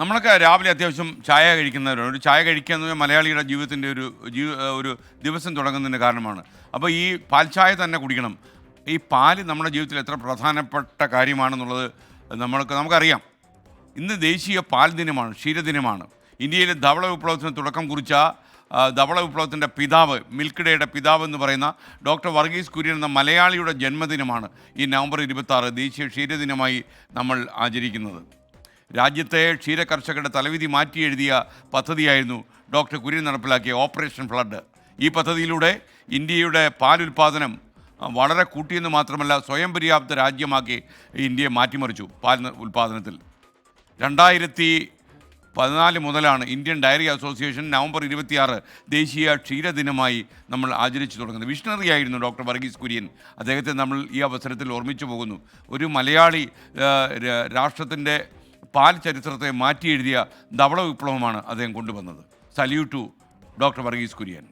നമ്മളൊക്കെ രാവിലെ അത്യാവശ്യം ചായ കഴിക്കുന്നവരാണ്. ഒരു ചായ കഴിക്കുക എന്ന് പറഞ്ഞാൽ മലയാളിയുടെ ജീവിതത്തിൻ്റെ ഒരു ദിവസം തുടങ്ങുന്നതിന് കാരണമാണ്. അപ്പോൾ ഈ പാൽ ചായ തന്നെ കുടിക്കണം. ഈ പാല് നമ്മുടെ ജീവിതത്തിൽ എത്ര പ്രധാനപ്പെട്ട കാര്യമാണെന്നുള്ളത് നമുക്കറിയാം. ഇന്ന് ദേശീയ പാൽ ദിനമാണ്, ക്ഷീരദിനമാണ്. ഇന്ത്യയിലെ ധവള വിപ്ലവത്തിന് തുടക്കം കുറിച്ച ധവള വിപ്ലവത്തിൻ്റെ പിതാവ്, മിൽക്ക് ഡേയുടെ പിതാവ് എന്ന് പറയുന്ന ഡോക്ടർ വർഗീസ് കുര്യൻ എന്ന മലയാളിയുടെ ജന്മദിനമാണ് ഈ നവംബർ 26 ദേശീയ ക്ഷീരദിനമായി നമ്മൾ ആചരിക്കുന്നത്. രാജ്യത്തെ ക്ഷീരകർഷകരുടെ തലവിധി മാറ്റി എഴുതിയ പദ്ധതിയായിരുന്നു ഡോക്ടർ കുര്യൻ നടപ്പിലാക്കിയ ഓപ്പറേഷൻ ഫ്ലഡ്. ഈ പദ്ധതിയിലൂടെ ഇന്ത്യയുടെ പാലുൽപാദനം വളരെ കൂട്ടിയെന്ന് മാത്രമല്ല, സ്വയം പര്യാപ്ത രാജ്യമാക്കി ഇന്ത്യയെ മാറ്റിമറിച്ചു പാൽ ഉൽപാദനത്തിൽ. 2014 മുതലാണ് ഇന്ത്യൻ ഡയറി അസോസിയേഷൻ നവംബർ 26 ദേശീയ ക്ഷീരദിനമായി നമ്മൾ ആചരിച്ചു തുടങ്ങുന്നത്. വിഷണറി ആയിരുന്നു ഡോക്ടർ വർഗീസ് കുര്യൻ. അദ്ദേഹത്തെ നമ്മൾ ഈ അവസരത്തിൽ ഓർമ്മിച്ചു പോകുന്നു. ഒരു മലയാളി രാഷ്ട്രത്തിൻ്റെ പാൽ ചരിത്രത്തെ മാറ്റി എഴുതിയ ധവള വിപ്ലവമാണ് അദ്ദേഹം കൊണ്ടുവന്നത്. Salute to doctor Varghese Kurian.